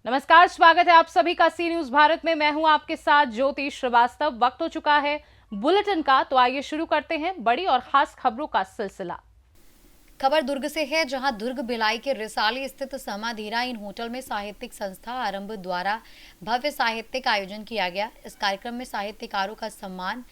नमस्कार, स्वागत है आप सभी का सी न्यूज भारत में। मैं हूं आपके साथ ज्योति श्रीवास्तव। वक्त हो चुका है बुलेटिन का, तो आइए शुरू करते हैं बड़ी और खास खबरों का सिलसिला। खबर दुर्ग से है, जहां दुर्ग भिलाई के रिसाली स्थित समाधीरा इन होटल में साहित्यिक संस्था आरंभ द्वारा भव्य साहित्यिक आयोजन किया गया। इस कार्यक्रम में साहित्यकारों का सम्मान,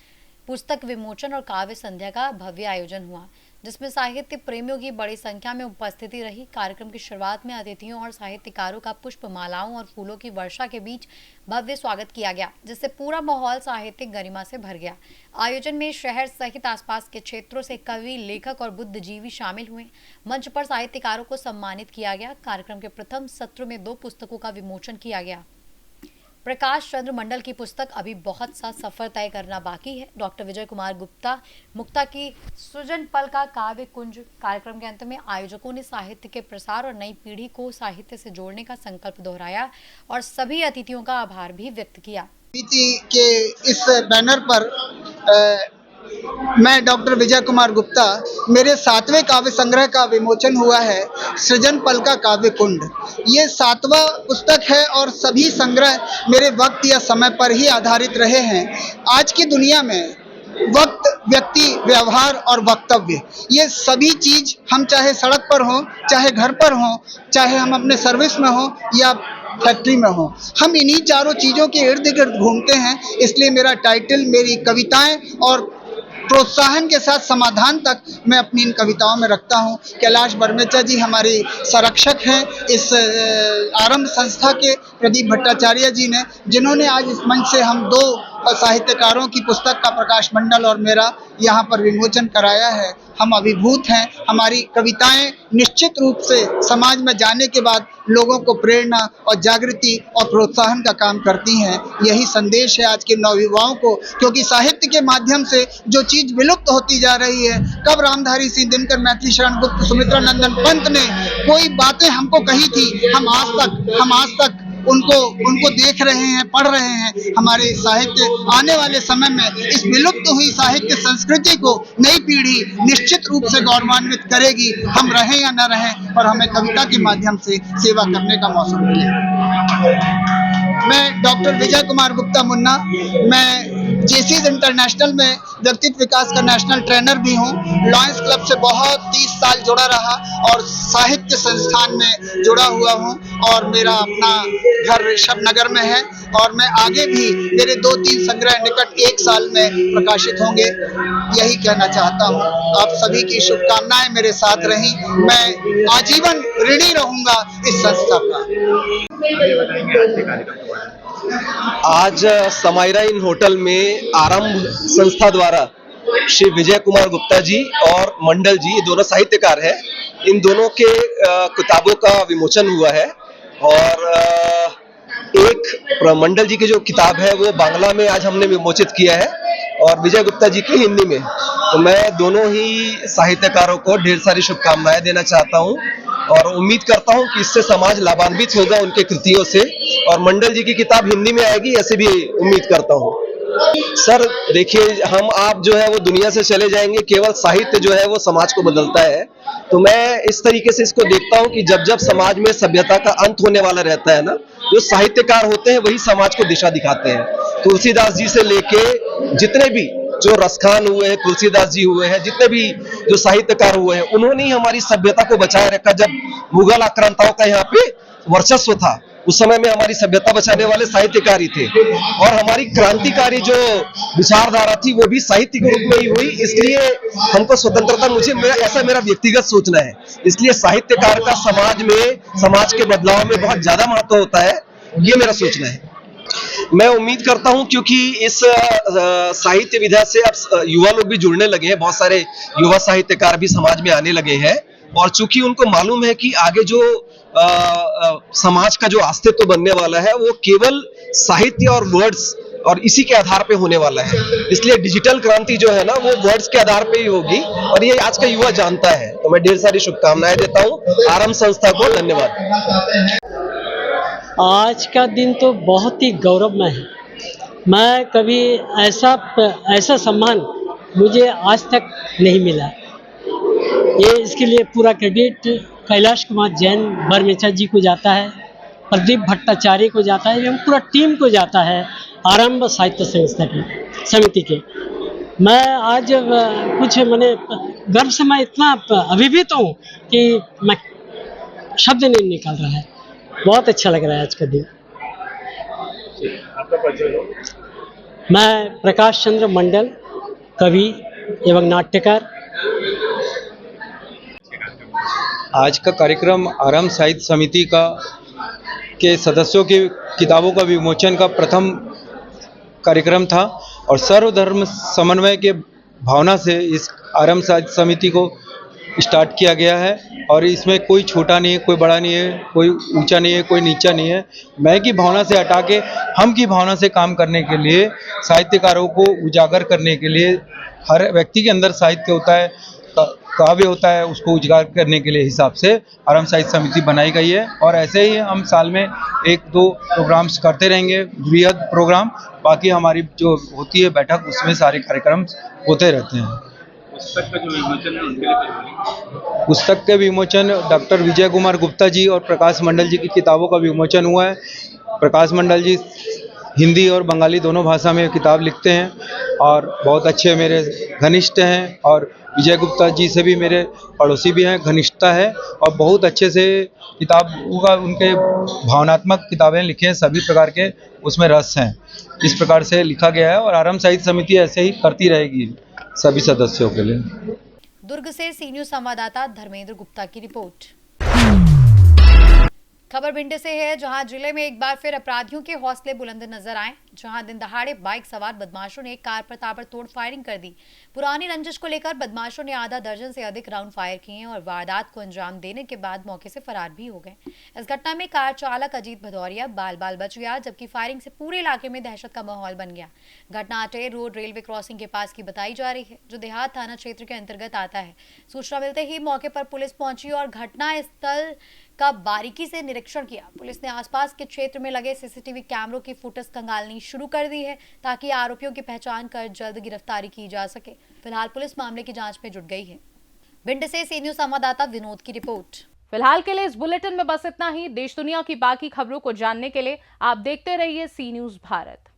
पुस्तक विमोचन और काव्य संध्या का भव्य आयोजन हुआ, जिसमें साहित्य प्रेमियों की बड़ी संख्या में उपस्थिति रही। कार्यक्रम की शुरुआत में अतिथियों और साहित्यकारों का पुष्प मालाओं और फूलों की वर्षा के बीच भव्य स्वागत किया गया, जिससे पूरा माहौल साहित्यिक गरिमा से भर गया। आयोजन में शहर सहित आसपास के क्षेत्रों से कवि, लेखक और बुद्धिजीवी शामिल हुए। मंच पर साहित्यकारों को सम्मानित किया गया। कार्यक्रम के प्रथम सत्र में 2 पुस्तकों का विमोचन किया गया। प्रकाश चंद्र मंडल की पुस्तक अभी बहुत सा सफर तय करना बाकी है। डॉक्टर विजय कुमार मुक्ता की सृजन पल का काव्य कुंज। कार्यक्रम के अंत में आयोजकों ने साहित्य के प्रसार और नई पीढ़ी को साहित्य से जोड़ने का संकल्प दोहराया और सभी अतिथियों का आभार भी व्यक्त किया। के इस बैनर पर मैं डॉक्टर विजय कुमार गुप्ता, मेरे 7वें काव्य संग्रह का विमोचन हुआ है, सृजन पल का काव्य कुंड। ये 7वां पुस्तक है और सभी संग्रह मेरे वक्त या समय पर ही आधारित रहे हैं। आज की दुनिया में वक्त, व्यक्ति, व्यवहार और वक्तव्य, ये सभी चीज हम चाहे सड़क पर हो, चाहे घर पर हो, चाहे हम अपने सर्विस में हो या फैक्ट्री में हो, हम इन्हीं चारों चीजों के इर्द गिर्द घूमते हैं। इसलिए मेरा टाइटल, मेरी कविताएं और प्रोत्साहन के साथ समाधान तक मैं अपनी इन कविताओं में रखता हूं। कैलाश बर्मेचा जी हमारे संरक्षक हैं इस आरंभ संस्था के, प्रदीप भट्टाचार्य जी ने, जिन्होंने आज इस मंच से हम 2 साहित्यकारों की पुस्तक का, प्रकाश मंडल और मेरा, यहाँ पर विमोचन कराया है। हम अभिभूत हैं। हमारी कविताएं निश्चित रूप से समाज में जाने के बाद लोगों को प्रेरणा और जागृति और प्रोत्साहन का काम करती हैं। यही संदेश है आज के नवयुवाओं को, क्योंकि साहित्य के माध्यम से जो चीज विलुप्त होती जा रही है। कब रामधारी सिंह दिनकर, मैथिली शरण गुप्त, सुमित्रा नंदन पंत ने कोई बातें हमको कही थी, हम आज तक उनको देख रहे हैं, पढ़ रहे हैं। हमारे साहित्य आने वाले समय में इस विलुप्त हुई साहित्य संस्कृति को नई पीढ़ी निश्चित रूप से गौरवान्वित करेगी। हम रहें या न रहें, और हमें कविता के माध्यम से सेवा करने का मौका मिले। मैं डॉक्टर विजय कुमार गुप्ता मुन्ना, मैं जेसीज इंटरनेशनल में व्यक्तित्व विकास का नेशनल ट्रेनर भी हूँ। लॉयंस क्लब से बहुत 30 साल जुड़ा रहा और साहित्य संस्थान में जुड़ा हुआ हूँ, और मेरा अपना घर ऋषभ नगर में है, और मैं आगे भी, मेरे 2-3 संग्रह निकट 1 साल में प्रकाशित होंगे। यही कहना चाहता हूँ। आप सभी की शुभकामनाएं मेरे साथ रहीं। मैं आजीवन ऋणी रहूंगा इस संस्था का। आज समायरा इन होटल में आरंभ संस्था द्वारा श्री विजय कुमार गुप्ता जी और मंडल जी, ये दोनों साहित्यकार हैं, इन दोनों के किताबों का विमोचन हुआ है। और एक मंडल जी की जो किताब है वो बांग्ला में आज हमने विमोचित किया है, और विजय गुप्ता जी की हिंदी में। तो मैं दोनों ही साहित्यकारों को ढेर सारी शुभकामनाएं देना चाहता हूं, और उम्मीद करता हूं कि इससे समाज लाभान्वित होगा उनके कृतियों से, और मंडल जी की किताब हिंदी में आएगी, ऐसे भी उम्मीद करता हूं। सर देखिए, हम आप जो है वो दुनिया से चले जाएंगे, केवल साहित्य जो है वो समाज को बदलता है। तो मैं इस तरीके से इसको देखता हूं कि जब जब समाज में सभ्यता का अंत होने वाला रहता है ना, जो साहित्यकार होते हैं वही समाज को दिशा दिखाते हैं। तुलसीदास जी से लेके जितने भी जो रसखान हुए हैं, तुलसीदास जी हुए हैं, जितने भी जो साहित्यकार हुए हैं, उन्होंने ही हमारी सभ्यता को बचाए रखा। जब मुगल आक्रांताओं का यहाँ पे वर्चस्व था, उस समय में हमारी सभ्यता बचाने वाले साहित्यकार ही थे, और हमारी क्रांतिकारी जो विचारधारा थी वो भी साहित्य के रूप में ही हुई। इसलिए हमको स्वतंत्रता, ऐसा मेरा व्यक्तिगत सोचना है। इसलिए साहित्यकार का समाज में, समाज के बदलाव में बहुत ज्यादा महत्व होता है, ये मेरा सोचना है। मैं उम्मीद करता हूं, क्योंकि इस साहित्य विधा से अब युवा लोग भी जुड़ने लगे हैं, बहुत सारे युवा साहित्यकार भी समाज में आने लगे हैं, और चूंकि उनको मालूम है कि आगे जो समाज का जो अस्तित्व बनने वाला है वो केवल साहित्य और वर्ड्स और इसी के आधार पे होने वाला है। इसलिए डिजिटल क्रांति जो है ना वो वर्ड्स के आधार पे ही होगी, और ये आज का युवा जानता है। तो मैं ढेर सारी शुभकामनाएं देता हूँ आरंभ संस्था को। धन्यवाद। आज का दिन तो बहुत ही गौरवमय है। मैं कभी ऐसा सम्मान मुझे आज तक नहीं मिला। ये इसके लिए पूरा क्रेडिट कैलाश कुमार जैन बरमेचा जी को जाता है, प्रदीप भट्टाचार्य को जाता है एवं पूरा टीम को जाता है आरंभ साहित्य संस्था की समिति के। मैं आज कुछ मैंने गर्व से मैं इतना अभिभूत हूँ कि मैं शब्द नहीं निकल रहा है। बहुत अच्छा लग रहा है आज का दिन। मैं प्रकाश चंद्र मंडल, कवि एवं नाट्यकार। आज का कार्यक्रम आरंभ साहित्य समिति का के सदस्यों की किताबों का विमोचन का प्रथम कार्यक्रम था और सर्वधर्म समन्वय के भावना से इस आरंभ साहित्य समिति को स्टार्ट किया गया है और इसमें कोई छोटा नहीं है, कोई बड़ा नहीं है, कोई ऊंचा नहीं है, कोई नीचा नहीं है। मैं की भावना से हटा के हम की भावना से काम करने के लिए, साहित्यकारों को उजागर करने के लिए, हर व्यक्ति के अंदर साहित्य होता है, काव्य होता है, उसको उजागर करने के लिए हिसाब से आरंभ साहित्य समिति बनाई गई है और ऐसे ही हम साल में 1-2 प्रोग्राम्स करते रहेंगे, बृहद प्रोग्राम। बाकी हमारी जो होती है बैठक, उसमें सारे कार्यक्रम होते रहते हैं। पुस्तक का जो विमोचन है उनके लिए पुस्तक के विमोचन डॉक्टर विजय कुमार गुप्ता जी और प्रकाश मंडल जी की किताबों का विमोचन हुआ है। प्रकाश मंडल जी हिंदी और बंगाली दोनों भाषा में किताब लिखते हैं और बहुत अच्छे मेरे घनिष्ठ हैं और विजय गुप्ता जी से भी मेरे पड़ोसी भी हैं, घनिष्ठता है और बहुत अच्छे से किताबों का उनके भावनात्मक किताबें लिखे हैं, सभी प्रकार के उसमें रस हैं। इस प्रकार से लिखा गया है और आरंभ साहित्य समिति ऐसे ही करती रहेगी सभी सदस्यों के लिए। दुर्ग से सी न्यूज संवाददाता धर्मेंद्र गुप्ता की रिपोर्ट। खबर भिंड से है, जहां जिले में एक बार फिर अपराधियों के हौसले बुलंद नजर आए। जहां दिन दहाड़े बाइक सवार बदमाशों ने कार पर ताबड़तोड़ फायरिंग कर दी। पुरानी रंजिश को लेकर बदमाशों ने आधा दर्जन से अधिक राउंड फायर किए और वारदात को अंजाम देने के बाद मौके से फरार भी हो गए। इस घटना में कार चालक अजीत भदौरिया बाल बाल बच गया, जबकि फायरिंग से पूरे इलाके में दहशत का माहौल बन गया। घटना अटेर रोड रेलवे क्रॉसिंग के पास की बताई जा रही है, जो देहात थाना क्षेत्र के अंतर्गत आता है। सूचना मिलते ही मौके पर पुलिस पहुंची और घटना स्थल का बारीकी से निरीक्षण किया। पुलिस ने आसपास के क्षेत्र में लगे सीसीटीवी कैमरों की फुटेज खंगालनी शुरू कर दी है, ताकि आरोपियों की पहचान कर जल्द गिरफ्तारी की जा सके। फिलहाल पुलिस मामले की जांच में जुट गई है। भिंड से सी न्यूज संवाददाता विनोद की रिपोर्ट। फिलहाल के लिए इस बुलेटिन में बस इतना ही। देश दुनिया की बाकी खबरों को जानने के लिए आप देखते रहिए सी न्यूज भारत।